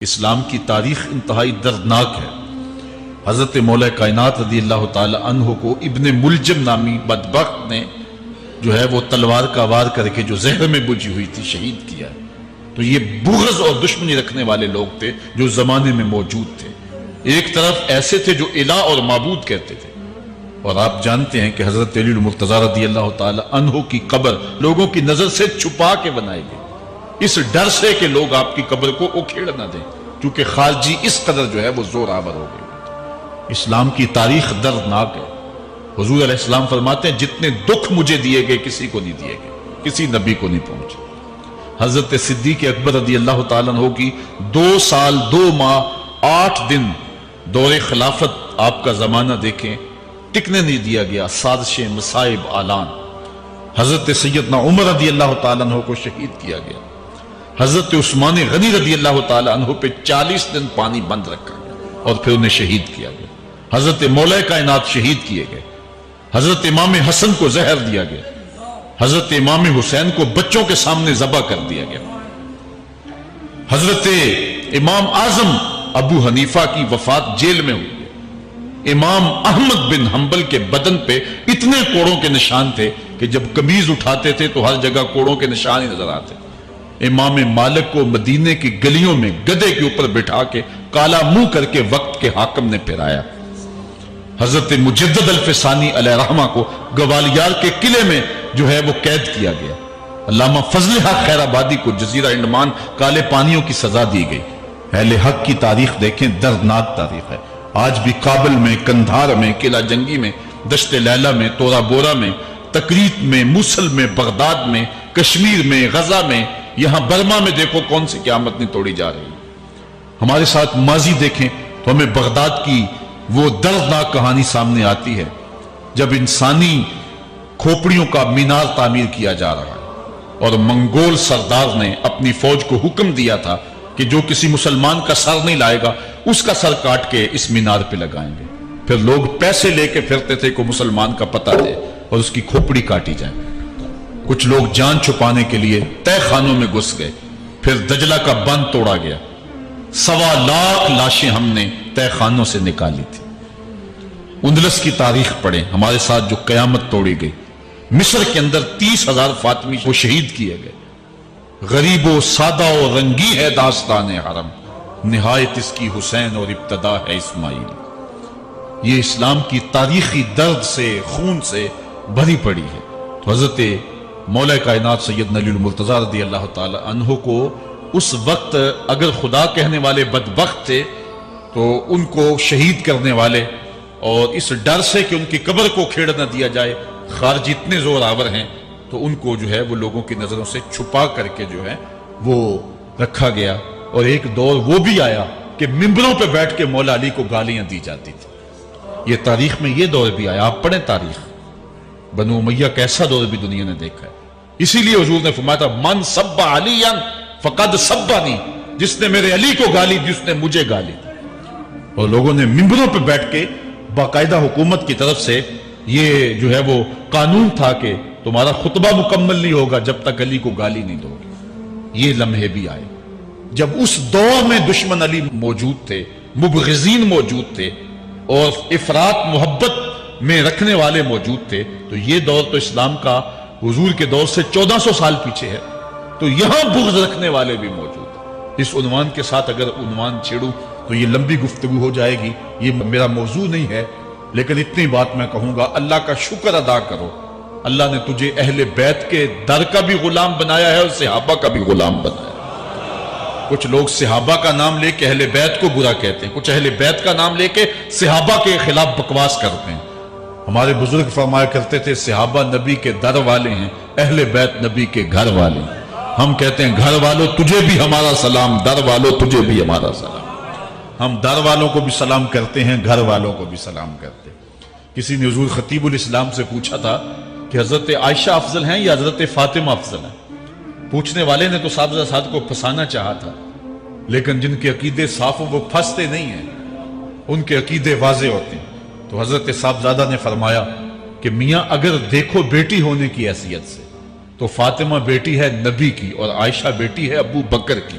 اسلام کی تاریخ انتہائی دردناک ہے۔ حضرت مولا کائنات رضی اللہ تعالی عنہ کو ابن ملجم نامی بدبخت نے جو ہے وہ تلوار کا وار کر کے جو زہر میں بجھی ہوئی تھی شہید کیا ہے۔ تو یہ بغض اور دشمنی رکھنے والے لوگ تھے جو زمانے میں موجود تھے۔ ایک طرف ایسے تھے جو الہ اور معبود کہتے تھے، اور آپ جانتے ہیں کہ حضرت علی المرتضیٰ رضی اللہ تعالی عنہ کی قبر لوگوں کی نظر سے چھپا کے بنائی گئی، اس ڈر سے کہ لوگ آپ کی قبر کو اکھیڑ نہ دیں، کیونکہ خارجی اس قدر جو ہے وہ زور آور ہو گئے۔ اسلام کی تاریخ دردناک ہے۔ حضور علیہ السلام فرماتے ہیں جتنے دکھ مجھے دیے گئے کسی کو نہیں دیے گئے، کسی نبی کو نہیں پہنچے۔ حضرت صدیق اکبر رضی اللہ تعالیٰ عنہ کی 2 سال 2 ماہ 8 دن دور خلافت آپ کا زمانہ دیکھیں، ٹکنے نہیں دیا گیا، سازشیں، مصائب، اعلان۔ حضرت سیدنا عمر رضی اللہ تعالیٰ عنہ کو شہید کیا گیا۔ حضرت عثمان غنی رضی اللہ تعالیٰ عنہ پہ 40 دن پانی بند رکھا گیا اور پھر انہیں شہید کیا گیا۔ حضرت مولا کائنات شہید کیے گئے۔ حضرت امام حسن کو زہر دیا گیا۔ حضرت امام حسین کو بچوں کے سامنے ذبح کر دیا گیا۔ حضرت امام اعظم ابو حنیفہ کی وفات جیل میں ہوئی۔ امام احمد بن حنبل کے بدن پہ اتنے کوڑوں کے نشان تھے کہ جب قمیض اٹھاتے تھے تو ہر جگہ کوڑوں کے نشان ہی نظر آتے۔ امام مالک کو مدینے کی گلیوں میں گدھے کے اوپر بٹھا کے کالا منہ کر کے وقت کے حاکم نے پھرایا۔ حضرت مجدد الفسانی علیہ رحمہ کو گوالیار کے قلعے میں جو ہے وہ قید کیا گیا۔ علامہ فضل حق خیر آبادی کو جزیرہ انڈمان کالے پانیوں کی سزا دی گئی۔ اہل حق کی تاریخ دیکھیں، دردناک تاریخ ہے۔ آج بھی کابل میں، کندھار میں، قلعہ جنگی میں، دشت لیلہ میں، تورا بورا میں، تکریت میں، موصل میں، بغداد میں، کشمیر میں، غزہ میں، یہاں برما میں دیکھو کون سی قیامت نہیں توڑی جا رہی۔ ہمارے ساتھ ماضی دیکھیں تو ہمیں بغداد کی وہ دردناک کہانی سامنے آتی ہے جب انسانی کھوپڑیوں کا مینار تعمیر کیا جا رہا ہے اور منگول سردار نے اپنی فوج کو حکم دیا تھا کہ جو کسی مسلمان کا سر نہیں لائے گا اس کا سر کاٹ کے اس مینار پہ لگائیں گے۔ پھر لوگ پیسے لے کے پھرتے تھے کہ مسلمان کا پتہ دے اور اس کی کھوپڑی کاٹی جائے۔ کچھ لوگ جان چھپانے کے لیے تہ خانوں میں گھس گئے، پھر دجلہ کا بند توڑا گیا۔ 1.25 لاکھ لاشیں ہم نے تہ خانوں سے نکالی تھی۔ اندلس کی تاریخ پڑھیں، ہمارے ساتھ جو قیامت توڑی گئی۔ مصر کے اندر 30,000 فاطمی کو شہید کیے گئے۔ غریب و سادہ و رنگی ہے داستان حرم، نہایت اس کی حسین اور ابتدا ہے اسماعیل۔ یہ اسلام کی تاریخی درد سے، خون سے بھری پڑی ہے۔ تو حضرت مولا کائنات سیدنا علی المرتضیٰ رضی اللہ تعالی عنہ کو اس وقت اگر خدا کہنے والے بدبخت تھے تو ان کو شہید کرنے والے اور اس ڈر سے کہ ان کی قبر کو کھیڑ نہ دیا جائے خارجی اتنے زور آور ہیں تو ان کو جو ہے وہ لوگوں کی نظروں سے چھپا کر کے جو ہے وہ رکھا گیا۔ اور ایک دور وہ بھی آیا کہ ممبروں پہ بیٹھ کے مولا علی کو گالیاں دی جاتی تھی۔ یہ تاریخ میں یہ دور بھی آیا۔ آپ پڑھیں تاریخ، بنو امیہ کیسا دور بھی دنیا نے دیکھا ہے۔ اسی لیے حضور نے فرمایا تھا من سب علی فقد سبنی، جس نے میرے علی کو گالی دی اس نے مجھے گالی دی۔ اور لوگوں نے ممبروں پہ بیٹھ کے باقاعدہ حکومت کی طرف سے یہ جو ہے وہ قانون تھا کہ تمہارا خطبہ مکمل نہیں ہوگا جب تک علی کو گالی نہیں دو گے۔ یہ لمحے بھی آئے جب اس دور میں دشمن علی موجود تھے، مبغضین موجود تھے اور افراط محبت میں رکھنے والے موجود تھے۔ تو یہ دور تو اسلام کا حضور کے دور سے 1400 سال پیچھے ہے، تو یہاں بغض رکھنے والے بھی موجود ہیں۔ اس عنوان کے ساتھ اگر عنوان چھیڑوں تو یہ لمبی گفتگو ہو جائے گی، یہ میرا موضوع نہیں ہے، لیکن اتنی بات میں کہوں گا، اللہ کا شکر ادا کرو، اللہ نے تجھے اہل بیت کے در کا بھی غلام بنایا ہے اور صحابہ کا بھی غلام بنایا ہے۔ کچھ لوگ صحابہ کا نام لے کے اہل بیت کو برا کہتے ہیں، کچھ اہل بیت کا نام لے کے صحابہ کے خلاف بکواس کرتے ہیں۔ ہمارے بزرگ فرمایا کرتے تھے صحابہ نبی کے در والے ہیں، اہل بیت نبی کے گھر والے ہیں۔ ہم کہتے ہیں گھر والوں تجھے بھی ہمارا سلام، در والوں تجھے بھی ہمارا سلام۔ ہم در والوں کو بھی سلام کرتے ہیں، گھر والوں کو بھی سلام کرتے ہیں۔ کسی نے حضور خطیب الاسلام سے پوچھا تھا کہ حضرت عائشہ افضل ہیں یا حضرت فاطمہ افضل ہیں؟ پوچھنے والے نے تو صاحبزادہ کو پھنسانا چاہا تھا، لیکن جن کے عقیدے صاف وہ پھنستے نہیں ہیں، ان کے عقیدے واضح ہوتے ہیں۔ تو حضرت صاحبزادہ نے فرمایا کہ میاں اگر دیکھو بیٹی ہونے کی حیثیت سے تو فاطمہ بیٹی ہے نبی کی اور عائشہ بیٹی ہے ابو بکر کی،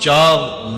4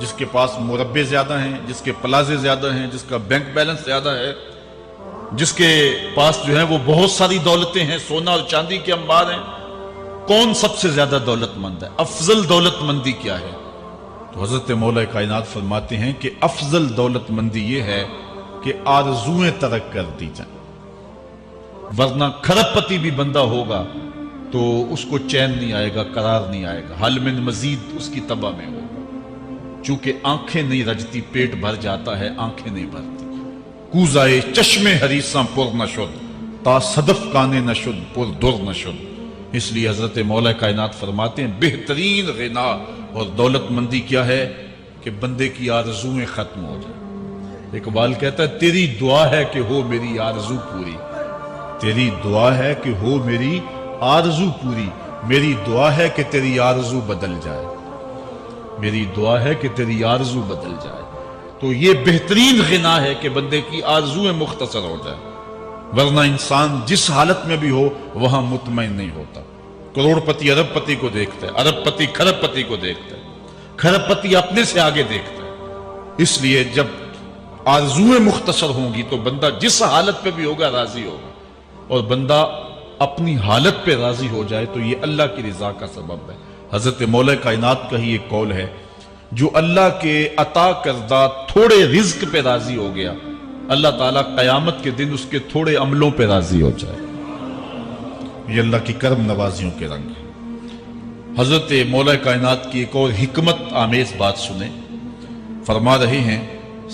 جس کے پاس مربے زیادہ ہیں، جس کے پلازے زیادہ ہیں، جس کا بینک بیلنس زیادہ ہے، جس کے پاس جو ہے وہ بہت ساری دولتیں ہیں، سونا اور چاندی کے انبار ہیں، کون سب سے زیادہ دولت مند ہے؟ افضل دولت مندی کیا ہے؟ تو حضرت مولا کائنات فرماتے ہیں کہ افضل دولت مندی یہ ہے کہ آرزویں ترک کر دی جائیں، ورنہ کھرب پتی بھی بندہ ہوگا تو اس کو چین نہیں آئے گا، قرار نہیں آئے گا، حل من مزید اس کی تباہ میں ہوگا۔ چونکہ آنکھیں نہیں رجتی، پیٹ بھر جاتا ہے، آنکھیں نہیں بھرتی۔ کوزائے چشم حریصاں پر نہ شد، تا صدف کانے نہ شد پر در نہ شد۔ اس لیے حضرت مولا کائنات فرماتے ہیں بہترین غنا اور دولت مندی کیا ہے کہ بندے کی آرزویں ختم ہو جائیں۔ اقبال کہتا ہے تیری دعا ہے کہ ہو میری آرزو پوری، تیری دعا ہے کہ ہو میری آرزو پوری، میری دعا ہے کہ تیری آرزو بدل جائے، میری دعا ہے کہ تیری آرزو بدل جائے۔ تو یہ بہترین غنا ہے کہ بندے کی آرزویں مختصر ہو جائے، ورنہ انسان جس حالت میں بھی ہو وہاں مطمئن نہیں ہوتا۔ کروڑ پتی ارب پتی کو دیکھتا ہے، ارب پتی کھرب پتی کو دیکھتا ہے، کھرب پتی اپنے سے آگے دیکھتا ہے۔ اس لیے جب آرزویں مختصر ہوں گی تو بندہ جس حالت پہ بھی ہوگا راضی ہوگا، اور بندہ اپنی حالت پہ راضی ہو جائے تو یہ اللہ کی رضا کا سبب ہے۔ حضرت مولا کائنات کا ہی ایک قول ہے، جو اللہ کے عطا کردہ تھوڑے رزق پہ راضی ہو گیا، اللہ تعالیٰ قیامت کے دن اس کے تھوڑے عملوں پہ راضی ہو جائے۔ یہ اللہ کی کرم نوازیوں کے رنگ ہے۔ حضرت مولا کائنات کی ایک اور حکمت آمیز بات سنیں، فرما رہے ہیں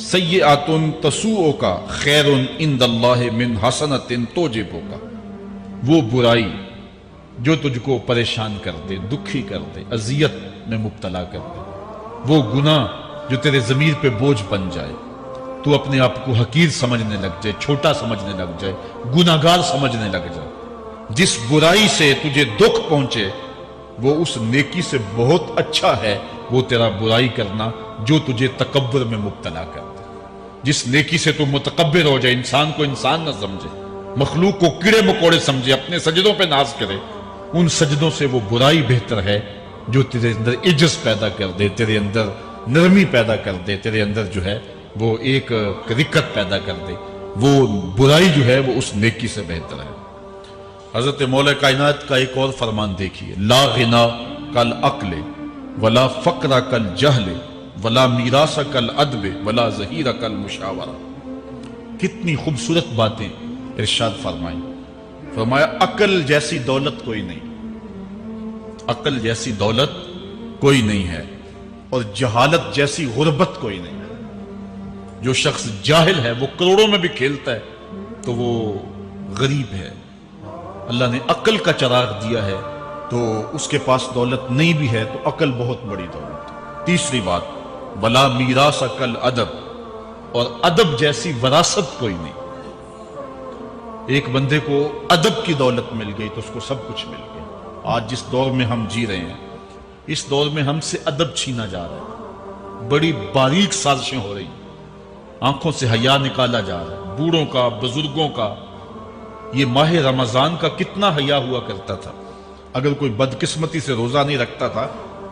سیئات تسوء کا خیر عند اللہ من حسنۃ توجب کا۔ وہ برائی جو تجھ کو پریشان کر دے، دکھی کر دے، اذیت میں مبتلا کر دے، وہ گناہ جو تیرے ضمیر پہ بوجھ بن جائے، تو اپنے آپ کو حقیر سمجھنے لگ جائے، چھوٹا سمجھنے لگ جائے، گناہگار سمجھنے لگ جائے، جس برائی سے تجھے دکھ پہنچے وہ اس نیکی سے بہت اچھا ہے وہ تیرا برائی کرنا جو تجھے تکبر میں مبتلا کر دے۔ جس نیکی سے تو متکبر ہو جائے، انسان کو انسان نہ سمجھے، مخلوق کو کیڑے مکوڑے سمجھے، اپنے سجدوں پہ ناز کرے، ان سجدوں سے وہ برائی بہتر ہے جو تیرے اندر عجز پیدا کر دے، تیرے اندر نرمی پیدا کر دے، تیرے اندر جو ہے وہ ایک رقت پیدا کر دے۔ وہ برائی جو ہے وہ اس نیکی سے بہتر ہے۔ حضرت مولا کائنات کا ایک اور فرمان دیکھیے، لا غنا کل عقل ولا فقر کل جہل ولا میراث کل ادب ولا ظہیر کل مشاورہ۔ کتنی خوبصورت باتیں ارشاد فرمائیں۔ فرمایا عقل جیسی دولت کوئی نہیں، عقل جیسی دولت کوئی نہیں ہے، اور جہالت جیسی غربت کوئی نہیں ہے۔ جو شخص جاہل ہے وہ کروڑوں میں بھی کھیلتا ہے تو وہ غریب ہے۔ اللہ نے عقل کا چراغ دیا ہے تو اس کے پاس دولت نہیں بھی ہے تو عقل بہت بڑی دولت ہے۔ تیسری بات، ولا میراث کل ادب، اور ادب جیسی وراثت کوئی نہیں۔ ایک بندے کو ادب کی دولت مل گئی تو اس کو سب کچھ مل گیا۔ آج جس دور میں ہم جی رہے ہیں، اس دور میں ہم سے ادب چھینا جا رہا ہے، بڑی باریک سازشیں ہو رہی ہیں، آنکھوں سے حیا نکالا جا رہا ہے، بوڑھوں کا، بزرگوں کا۔ یہ ماہ رمضان کا کتنا حیا ہوا کرتا تھا، اگر کوئی بدقسمتی سے روزہ نہیں رکھتا تھا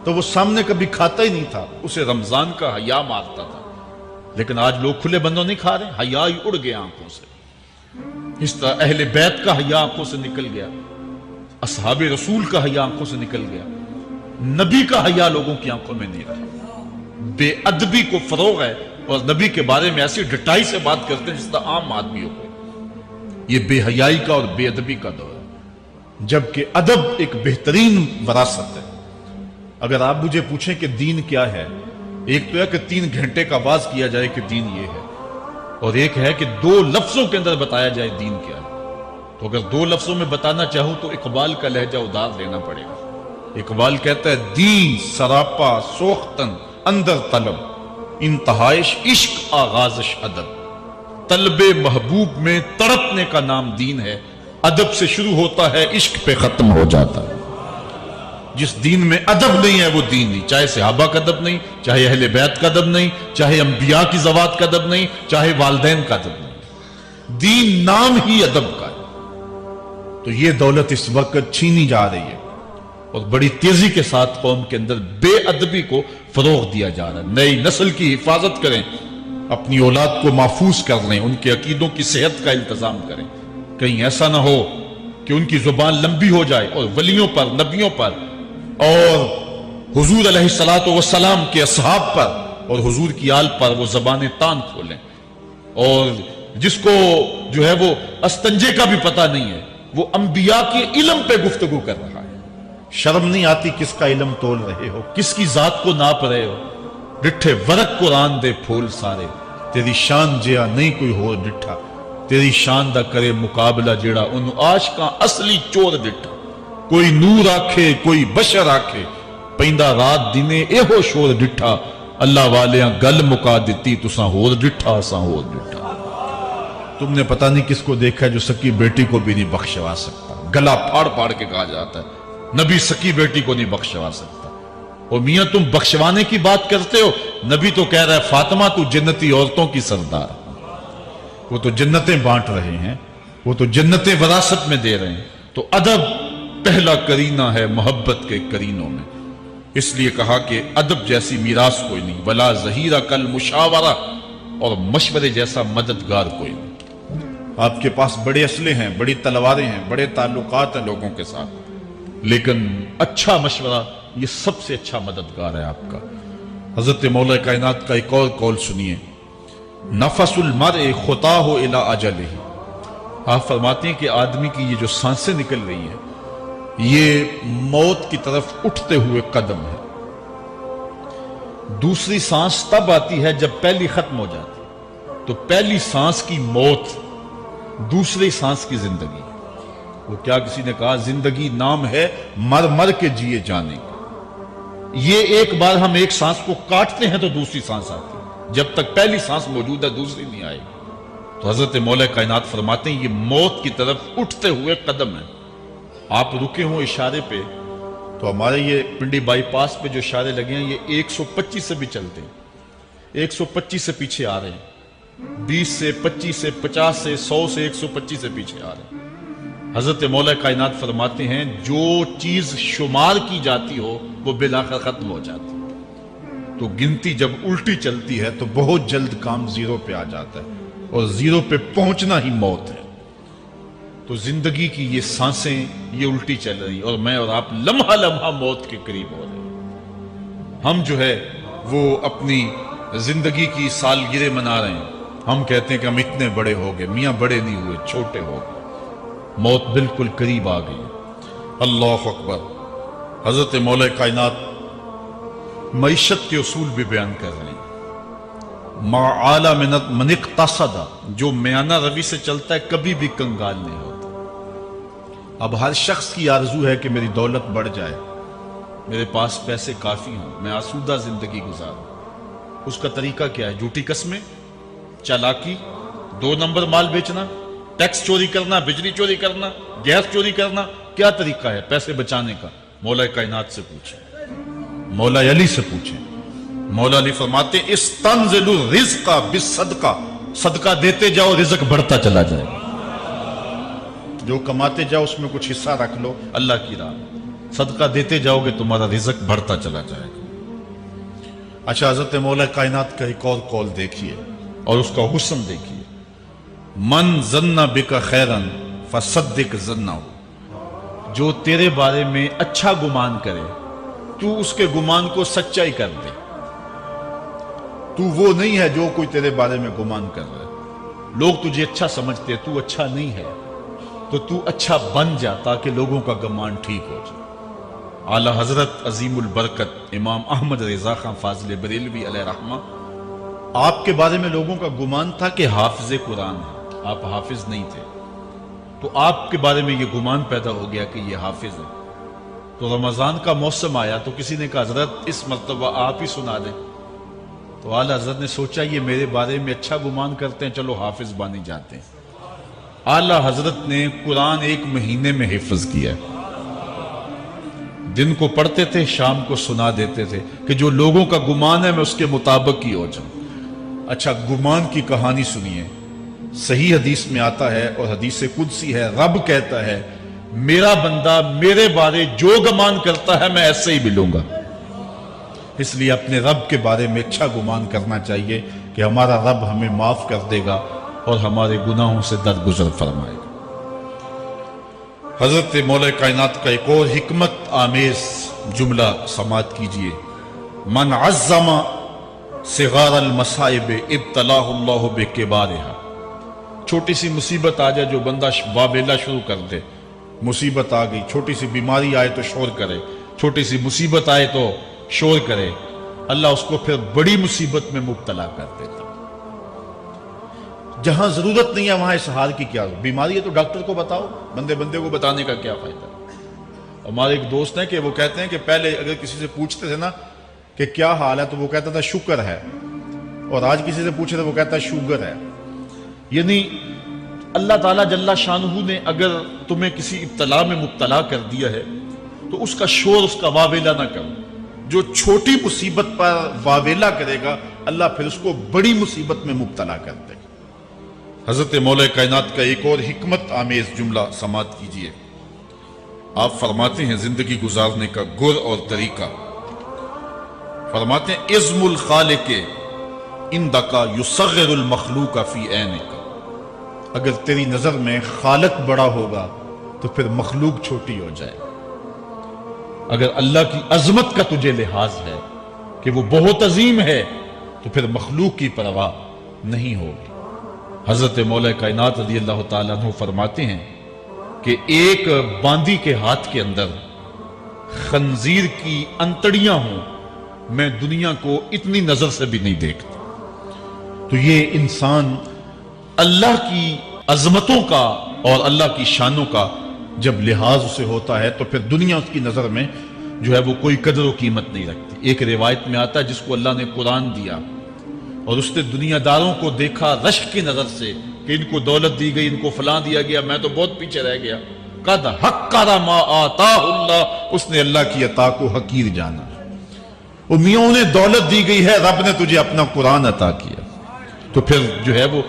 تو وہ سامنے کبھی کھاتا ہی نہیں تھا، اسے رمضان کا حیا مارتا تھا۔ لیکن آج لوگ کھلے بندوں نہیں کھا رہے، حیا ہی اڑ گیا آنکھوں سے۔ اس طرح اہل بیت کا حیا آنکھوں سے نکل گیا، اصحاب رسول کا حیا آنکھوں سے نکل گیا، نبی کا حیا لوگوں کی آنکھوں میں نہیں رہا۔ بے ادبی کو فروغ ہے، اور نبی کے بارے میں ایسی ڈٹائی سے بات کرتے ہیں جس طرح عام آدمی ہو گئے۔ یہ بے حیائی کا اور بے ادبی کا دور ہے، جبکہ ادب ایک بہترین وراثت ہے۔ اگر آپ مجھے پوچھیں کہ دین کیا ہے، ایک تو ہے کہ 3 گھنٹے کا واز کیا جائے کہ دین یہ ہے، اور ایک ہے کہ 2 لفظوں کے اندر بتایا جائے دین کیا ہے۔ تو اگر 2 لفظوں میں بتانا چاہوں تو اقبال کا لہجہ ادار لینا پڑے گا۔ اقبال کہتا ہے دین سراپا سوختن اندر طلب، انتہائش عشق آغازش ادب۔ طلب محبوب میں تڑپنے کا نام دین ہے، ادب سے شروع ہوتا ہے، عشق پہ ختم ہو جاتا ہے۔ جس دین میں ادب نہیں ہے وہ دین نہیں، چاہے صحابہ کا ادب نہیں، چاہے اہل بیت کا ادب نہیں، چاہے انبیاء کی ذوات کا ادب نہیں، چاہے والدین کا ادب نہیں، دین نام ہی ادب کا ہے۔ تو یہ دولت اس وقت چھینی جا رہی ہے، اور بڑی تیزی کے ساتھ قوم کے اندر بے ادبی کو فروغ دیا جا رہا ہے. نئی نسل کی حفاظت کریں، اپنی اولاد کو محفوظ کر لیں، ان کے عقیدوں کی صحت کا انتظام کریں. کہیں ایسا نہ ہو کہ ان کی زبان لمبی ہو جائے اور ولیوں پر، نبیوں پر اور حضور علیہ الصلوۃ والسلام کے اصحاب پر اور حضور کی آل پر وہ زبانیں تان کھولیں. اور جس کو جو ہے وہ استنجے کا بھی پتہ نہیں ہے، وہ انبیاء کے علم پہ گفتگو کر رہا ہے. شرم نہیں آتی کس کا علم تول رہے ہو، کس کی ذات کو ناپ رہے ہو. ڈٹھے ورق قرآن دے پھول سارے، تیری شان جیا نہیں کوئی ہو ڈٹھا. تیری شان دا کرے مقابلہ جیڑا ان عاشقاں اصلی چور ڈٹھا. کوئی نور آکھے کوئی بشر آکھے، پیندا رات دینے ایہو شور ڈٹھا. اللہ والیاں گل مکا دیتی تساں ہور ڈٹھا اساں ہور ڈٹھا. تم نے پتہ نہیں کس کو دیکھا ہے جو سکی بیٹی کو بھی نہیں بخشوا سکتا. گلا پھاڑ پھاڑ کے کہا جاتا ہے نبی سکی بیٹی کو نہیں بخشوا سکتا. اور میاں تم بخشوانے کی بات کرتے ہو، نبی تو کہہ رہا ہے فاطمہ تو جنتی عورتوں کی سردار. وہ تو جنتیں بانٹ رہے ہیں، وہ تو جنتیں وراثت میں دے رہے ہیں. تو ادب پہلا کرینہ ہے محبت کے کرینوں میں. اس لیے کہا کہ ادب جیسی میراث کوئی نہیں. ولا ظہیرہ کل مشاورہ، اور مشورے جیسا مددگار کوئی نہیں. آپ کے پاس بڑے اسلحے ہیں، بڑی تلواریں ہیں، بڑے تعلقات ہیں لوگوں کے ساتھ، لیکن اچھا مشورہ یہ سب سے اچھا مددگار ہے آپ کا. حضرت مولا کائنات کا ایک اور قول سنیے، نفس المرء خطاہ الی اجلہ. آپ فرماتے ہیں کہ آدمی کی یہ جو سانسیں نکل رہی ہیں یہ موت کی طرف اٹھتے ہوئے قدم ہے. دوسری سانس تب آتی ہے جب پہلی ختم ہو جاتی. تو پہلی سانس کی موت، دوسری سانس کی زندگی. وہ کیا کسی نے کہا زندگی نام ہے مر مر کے جیے جانے کا. یہ ایک بار ہم ایک سانس کو کاٹتے ہیں تو دوسری سانس آتی ہے. جب تک پہلی سانس موجود ہے دوسری نہیں آئے گی. تو حضرت مولا کائنات فرماتے ہیں یہ موت کی طرف اٹھتے ہوئے قدم ہے. آپ رکے ہوں اشارے پہ تو ہمارے یہ پنڈی بائی پاس پہ جو اشارے لگے ہیں یہ 125 سے بھی چلتے ہیں، 125 سے پیچھے آ رہے ہیں، 20 سے 25 سے 50 سے 100 سے 125 سے پیچھے آ رہے ہیں. حضرت مولا کائنات فرماتے ہیں جو چیز شمار کی جاتی ہو وہ بالآخر ختم ہو جاتی. تو گنتی جب الٹی چلتی ہے تو بہت جلد کام زیرو پہ آ جاتا ہے، اور زیرو پہ پہنچنا ہی موت ہے. تو زندگی کی یہ سانسیں یہ الٹی چل رہی، اور میں اور آپ لمحہ لمحہ موت کے قریب ہو رہے ہیں. ہم جو ہے وہ اپنی زندگی کی سالگرہ منا رہے ہیں. ہم کہتے ہیں کہ ہم اتنے بڑے ہو گئے. میاں بڑے نہیں ہوئے، چھوٹے ہو گئے. موت بالکل قریب آ گئی. اللہ اکبر. حضرت مولا کائنات معیشت کے اصول بھی بیان کر رہے ہیں. ما اعلی من اقتصد، جو میانہ روی سے چلتا ہے کبھی بھی کنگال نہیں ہوتا. اب ہر شخص کی آرزو ہے کہ میری دولت بڑھ جائے، میرے پاس پیسے کافی ہوں، میں آسودہ زندگی گزاروں. اس کا طریقہ کیا ہے؟ جھوٹی قسمیں، چالاکی، 2 نمبر مال بیچنا، ٹیکس چوری کرنا، بجلی چوری کرنا، گیس چوری کرنا. کیا طریقہ ہے پیسے بچانے کا؟ مولا کائنات سے پوچھیں، مولا علی سے پوچھیں. مولا علی فرماتے ہیں استنزل الرزق بالصدقہ، صدقہ دیتے جاؤ رزق بڑھتا چلا جائے گا. جو کماتے جاؤ اس میں کچھ حصہ رکھ لو اللہ کی راہ. صدقہ دیتے جاؤ گے تمہارا رزق بڑھتا چلا جائے گا. اچھا حضرت مولا کائنات کا ایک اور قول دیکھیے اور اس کا حسن دیکھیے. من ظن بک خیرا فصدق ظنہ، جو تیرے بارے میں اچھا گمان کرے تو اس کے گمان کو سچائی کر دے. تو وہ نہیں ہے جو کوئی تیرے بارے میں گمان کر رہا ہے. لوگ تجھے اچھا سمجھتے تو اچھا نہیں ہے، تو تو اچھا بن جا تاکہ لوگوں کا گمان ٹھیک ہو جائے. اعلی حضرت عظیم البرکت امام احمد رضا خان فاضل بریلوی علیہ رحمہ، آپ کے بارے میں لوگوں کا گمان تھا کہ حافظ قرآن ہے. آپ حافظ نہیں تھے، تو آپ کے بارے میں یہ گمان پیدا ہو گیا کہ یہ حافظ ہے. تو رمضان کا موسم آیا تو کسی نے کہا حضرت اس مرتبہ آپ ہی سنا دیں. تو اعلی حضرت نے سوچا یہ میرے بارے میں اچھا گمان کرتے ہیں، چلو حافظ بانی جاتے ہیں. اعلی حضرت نے قرآن 1 مہینے میں حفظ کیا. دن کو پڑھتے تھے، شام کو سنا دیتے تھے کہ جو لوگوں کا گمان ہے میں اس کے مطابق ہی ہو جاؤں. اچھا گمان کی کہانی سنیے. صحیح حدیث میں آتا ہے اور حدیث قدسی ہے، رب کہتا ہے میرا بندہ میرے بارے جو گمان کرتا ہے میں ایسے ہی ملوں گا. اس لیے اپنے رب کے بارے میں اچھا گمان کرنا چاہیے کہ ہمارا رب ہمیں معاف کر دے گا اور ہمارے گناہوں سے درگزر فرمائے گا۔ حضرت مولا کائنات کا ایک اور حکمت آمیز جملہ سماعت کیجئے، من عظم صغار المصائب ابتلاہ اللہ بکبارہا۔ چھوٹی سی مصیبت آ جائے جو بندہ واویلا شروع کر دے، مصیبت آ گئی، چھوٹی سی بیماری آئے تو شور کرے، چھوٹی سی مصیبت آئے تو شور کرے، اللہ اس کو پھر بڑی مصیبت میں مبتلا کر دیتا۔ جہاں ضرورت نہیں ہے وہاں اظہار کی کیا ضرورت؟ بیماری ہے تو ڈاکٹر کو بتاؤ، بندے کو بتانے کا کیا فائدہ؟ ہمارے ایک دوست ہیں کہ وہ کہتے ہیں کہ پہلے اگر کسی سے پوچھتے تھے نا کہ کیا حال ہے تو وہ کہتا تھا شکر ہے، اور آج کسی سے پوچھے تو وہ کہتا ہے شوگر ہے۔ یعنی اللہ تعالیٰ جل شانہ نے اگر تمہیں کسی ابتلا میں مبتلا کر دیا ہے تو اس کا شور، اس کا واویلا نہ کرو۔ جو چھوٹی مصیبت پر واویلا کرے گا اللہ پھر اس کو بڑی مصیبت میں مبتلا کر دے گا۔ حضرت مولا کائنات کا ایک اور حکمت آمیز جملہ سماعت کیجئے، آپ فرماتے ہیں زندگی گزارنے کا گر اور طریقہ، فرماتے ہیں عظم الخالق اندکا یصغر المخلوق فی عینک۔ اگر تیری نظر میں خالق بڑا ہوگا تو پھر مخلوق چھوٹی ہو جائے۔ اگر اللہ کی عظمت کا تجھے لحاظ ہے کہ وہ بہت عظیم ہے تو پھر مخلوق کی پرواہ نہیں ہوگی۔ حضرت مولا کائنات رضی اللہ تعالیٰ عنہ فرماتے ہیں کہ ایک باندی کے ہاتھ کے اندر خنزیر کی انتڑیاں ہوں، میں دنیا کو اتنی نظر سے بھی نہیں دیکھتا۔ تو یہ انسان اللہ کی عظمتوں کا اور اللہ کی شانوں کا جب لحاظ اسے ہوتا ہے تو پھر دنیا اس کی نظر میں جو ہے وہ کوئی قدر و قیمت نہیں رکھتی۔ ایک روایت میں آتا ہے جس کو اللہ نے قرآن دیا اور اس نے دنیا داروں کو دیکھا رشک کی نظر سے کہ ان کو دولت دی گئی، ان کو فلاں دیا گیا، میں تو بہت پیچھے رہ گیا۔ قد حقر ما آتاہ اللہ، اس نے اللہ کی عطا کو حقیر جانا۔ میاں انہیں دولت دی گئی ہے، رب نے تجھے اپنا قرآن عطا کیا، تو پھر جو ہے وہ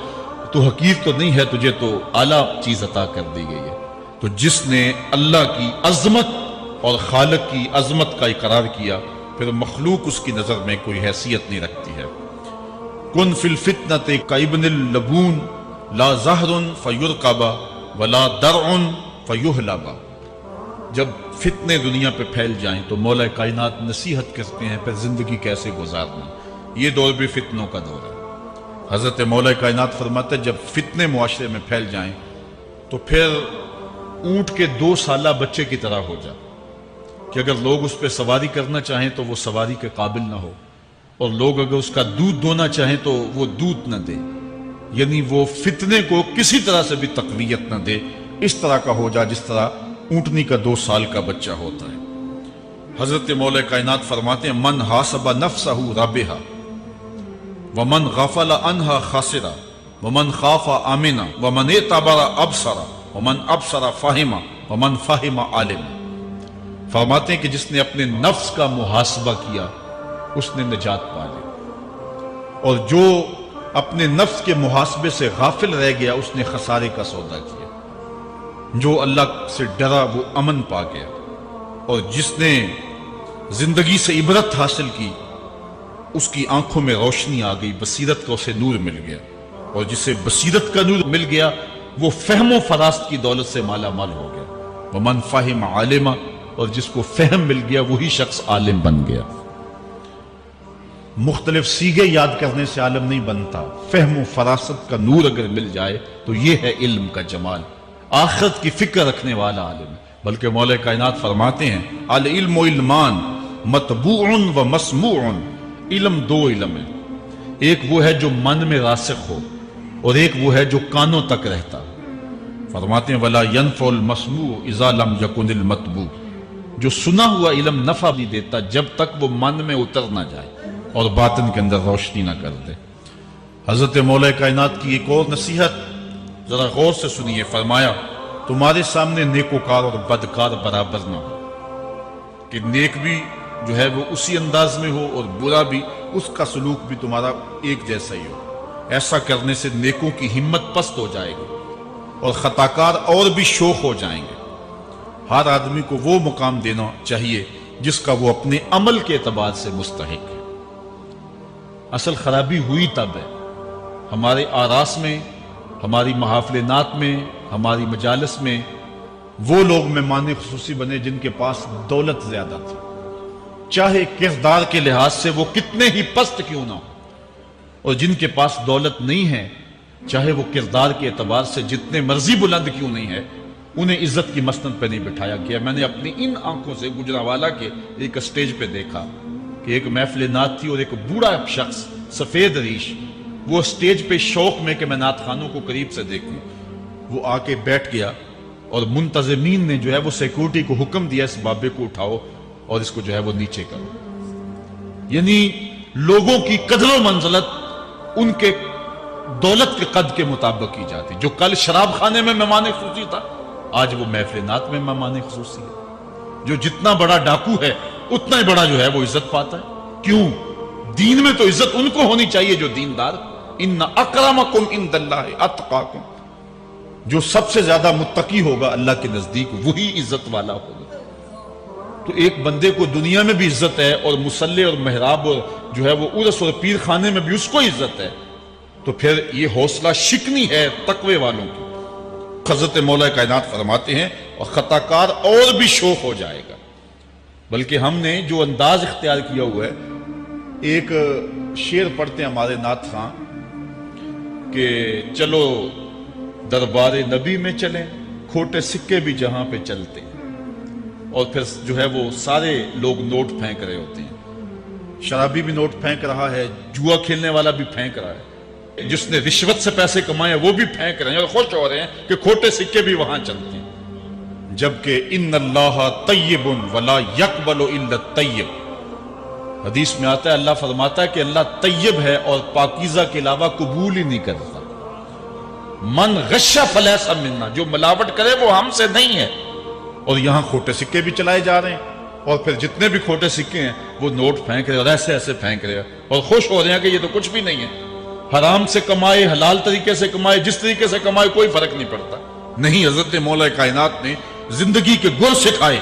تو حقیر تو نہیں ہے، تجھے تو اعلیٰ چیز عطا کر دی گئی ہے۔ تو جس نے اللہ کی عظمت اور خالق کی عظمت کا اقرار کیا پھر مخلوق اس کی نظر میں کوئی حیثیت نہیں رکھتی ہے۔ کن فی الفتنۃ کابن اللبون لا زہر فیرکب ولا درع فیحلب۔ جب فتنے دنیا پہ پھیل جائیں تو مولا کائنات نصیحت کرتے ہیں پھر زندگی کیسے گزارنا۔ یہ دور بھی فتنوں کا دور ہے۔ حضرت مولا کائنات فرماتے ہیں جب فتنے معاشرے میں پھیل جائیں تو پھر اونٹ کے 2 سالہ بچے کی طرح ہو جائے کہ اگر لوگ اس پہ سواری کرنا چاہیں تو وہ سواری کے قابل نہ ہو، اور لوگ اگر اس کا دودھ دونا چاہیں تو وہ دودھ نہ دے، یعنی وہ فتنے کو کسی طرح سے بھی تقویت نہ دے، اس طرح کا ہو جائے جس طرح اونٹنی کا 2 سال کا بچہ ہوتا ہے۔ حضرت مولا کائنات فرماتے ہیں من حاسب نفسہ رابحا ومن غفل عنہا خاسرا ومن خاف آمنا ومن اعتبر ابصر ومن ابصر فہم ومن فہم عالم۔ فرماتے ہیں کہ جس نے اپنے نفس کا محاسبہ کیا اس نے نجات پا لی، اور جو اپنے نفس کے محاسبے سے غافل رہ گیا اس نے خسارے کا سودا کیا۔ جو اللہ سے ڈرا وہ امن پا گیا، اور جس نے زندگی سے عبرت حاصل کی اس کی آنکھوں میں روشنی آ گئی، بصیرت کا اسے نور مل گیا، اور جسے بصیرت کا نور مل گیا وہ فہم و فراست کی دولت سے مالا مال ہو گیا۔ ومن فہم عالما، اور جس کو فہم مل گیا وہی شخص عالم بن گیا۔ مختلف سیغے یاد کرنے سے عالم نہیں بنتا، فہم و فراست کا نور اگر مل جائے تو یہ ہے علم کا جمال، آخرت کی فکر رکھنے والا عالم۔ بلکہ مولا کائنات فرماتے ہیں العلم علمان مطبوع و مسموع۔ علم 2 علم ہے، ایک وہ ہے جو من میں راسخ ہو اور ایک وہ ہے جو کانوں تک رہتا۔ فرماتے ہیں ولا ينفع المسموع اذا لم يكن المتبوع۔ جو سنا ہوا علم نفع نہیں دیتا جب تک وہ من میں اتر نہ جائے اور باطن کے اندر روشنی نہ کر دے۔ حضرت مولا کائنات کی ایک اور نصیحت ذرا غور سے سنیے، فرمایا تمہارے سامنے نیکوکار اور بدکار برابر نہ ہو، کہ نیک بھی جو ہے وہ اسی انداز میں ہو اور برا بھی، اس کا سلوک بھی تمہارا ایک جیسا ہی ہو۔ ایسا کرنے سے نیکوں کی ہمت پست ہو جائے گی اور خطاکار اور بھی شوخ ہو جائیں گے۔ ہر آدمی کو وہ مقام دینا چاہیے جس کا وہ اپنے عمل کے اعتبار سے مستحق ہے۔ اصل خرابی ہوئی تب ہے ہمارے آراس میں، ہماری محافل نعت میں، ہماری مجالس میں وہ لوگ مہمان خصوصی بنے جن کے پاس دولت زیادہ تھی، چاہے کردار کے لحاظ سے وہ کتنے ہی پست کیوں نہ ہو، اور جن کے پاس دولت نہیں ہے چاہے وہ کردار کے اعتبار سے جتنے مرضی بلند کیوں نہیں ہے، انہیں عزت کی مسند پہ نہیں بٹھایا گیا۔ میں نے اپنی ان آنکھوں سے گجرانوالہ کے ایک اسٹیج پہ دیکھا کہ ایک محفل نعت تھی اور ایک بوڑھا شخص سفید ریش، وہ اسٹیج پہ شوق میں کہ میں نعت خانوں کو قریب سے دیکھوں، وہ آ کے بیٹھ گیا اور منتظمین نے جو ہے وہ سیکورٹی کو حکم دیا اس بابے کو اٹھاؤ اور اس کو جو ہے وہ نیچے کرو۔ یعنی لوگوں کی قدر و منزلت ان کے دولت کے قد کے مطابق کی جاتی۔ جو کل شراب خانے میں مہمان خصوصی تھا آج وہ محفل نعت میں مہمان خصوصی ہے۔ جو جتنا بڑا ڈاکو ہے اتنا ہی بڑا جو ہے وہ عزت پاتا ہے۔ کیوں؟ دین میں تو عزت ان کو ہونی چاہیے جو دیندار، ان اکرمکم عند اللہ اتقاکم، جو سب سے زیادہ متقی ہوگا اللہ کے نزدیک وہی عزت والا ہوگا۔ تو ایک بندے کو دنیا میں بھی عزت ہے اور مصلی اور محراب اور جو ہے وہ عرس اور پیر خانے میں بھی اس کو عزت ہے، تو پھر یہ حوصلہ شکنی ہے تقوی والوں کی۔ حضرت مولا کائنات فرماتے ہیں اور خطا کار اور بھی شوق ہو جائے گا۔ بلکہ ہم نے جو انداز اختیار کیا ہوا ہے، ایک شعر پڑھتے ہیں ہمارے نعت خاں کہ چلو دربار نبی میں چلیں، کھوٹے سکے بھی جہاں پہ چلتے ہیں، اور پھر جو ہے وہ سارے لوگ نوٹ پھینک رہے ہوتے ہیں۔ شرابی بھی نوٹ پھینک رہا ہے، جوا کھیلنے والا بھی پھینک رہا ہے، جس نے رشوت سے پیسے کمائے وہ بھی پھینک رہے ہیں اور خوش ہو رہے ہیں کہ کھوٹے سکے بھی وہاں چلتے ہیں۔ جبکہ ان اللہ طیب ولا یقبل الا الطیب، حدیث میں آتا ہے اللہ فرماتا ہے کہ اللہ طیب ہے اور پاکیزہ کے علاوہ قبول ہی نہیں کرتا۔ من غش فلیس منا، جو ملاوٹ کرے وہ ہم سے نہیں ہے۔ اور یہاں کھوٹے سکے بھی چلائے جا رہے ہیں، اور پھر جتنے بھی کھوٹے سکے ہیں وہ نوٹ پھینک رہے اور ایسے ایسے پھینک رہے اور خوش ہو رہے ہیں کہ یہ تو کچھ بھی نہیں ہے۔ حرام سے کمائے، حلال طریقے سے کمائے، جس طریقے سے کمائے کوئی فرق نہیں پڑتا۔ نہیں، حضرت مولا کائنات نے زندگی کے گر سکھائے،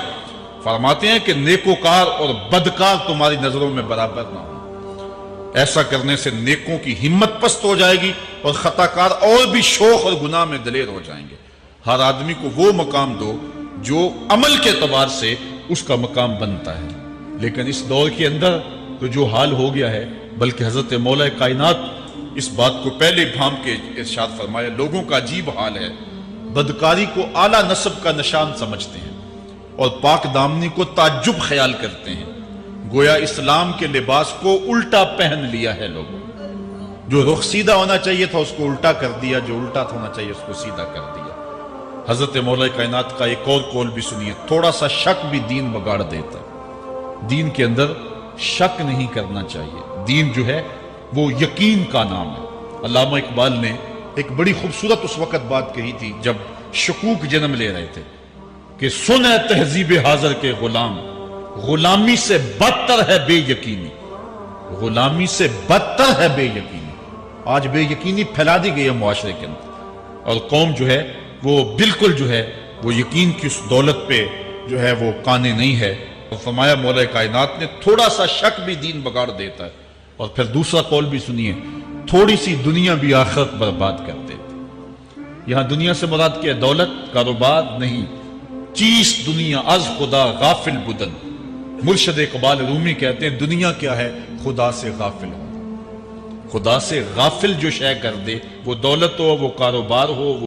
فرماتے ہیں کہ نیکوکار اور بدکار تمہاری نظروں میں برابر نہ ہو۔ ایسا کرنے سے نیکوں کی ہمت پست ہو جائے گی اور خطا کار اور بھی شوق اور گناہ میں دلیر ہو جائیں گے۔ ہر آدمی کو وہ مقام دو جو عمل کے اعتبار سے اس کا مقام بنتا ہے۔ لیکن اس دور کے اندر تو جو حال ہو گیا ہے، بلکہ حضرت مولا کائنات اس بات کو پہلے بھام کے ارشاد فرمایا، لوگوں کا عجیب حال ہے، بدکاری کو اعلیٰ نسب کا نشان سمجھتے ہیں اور پاک دامنی کو تعجب خیال کرتے ہیں، گویا اسلام کے لباس کو الٹا پہن لیا ہے لوگوں۔ جو رخ سیدھا ہونا چاہیے تھا اس کو الٹا کر دیا، جو الٹا ہونا چاہیے اس کو سیدھا کر دیا۔ حضرت مولا کائنات کا ایک اور قول بھی سنیے، تھوڑا سا شک بھی دین بگاڑ دیتا ہے۔ دین کے اندر شک نہیں کرنا چاہیے، دین جو ہے وہ یقین کا نام ہے۔ علامہ اقبال نے ایک بڑی خوبصورت اس وقت بات کہی تھی جب شکوک جنم لے رہے تھے کہ سن اے تہذیب حاضر کے غلام، غلامی سے بدتر ہے بے یقینی، غلامی سے بدتر ہے بے یقینی۔ آج بے یقینی پھیلا دی گئی ہے معاشرے کے اندر، اور قوم جو ہے وہ بالکل جو ہے وہ یقین کی اس دولت پہ جو ہے وہ قانے نہیں ہے۔ فرمایا مولا کائنات نے تھوڑا سا شک بھی دین بگاڑ دیتا ہے۔ اور پھر دوسرا قول بھی سنیے، تھوڑی سی دنیا بھی آخرت برباد کر دیتی۔ یہاں دنیا سے مراد کیا ہے؟ دولت، کاروبار نہیں، چیز دنیا از خدا غافل بدن۔ مرشد اقبال رومی کہتے ہیں دنیا کیا ہے؟ خدا سے غافل ہونا۔ خدا سے غافل جو شے کر دے، وہ دولت ہو، وہ کاروبار ہو،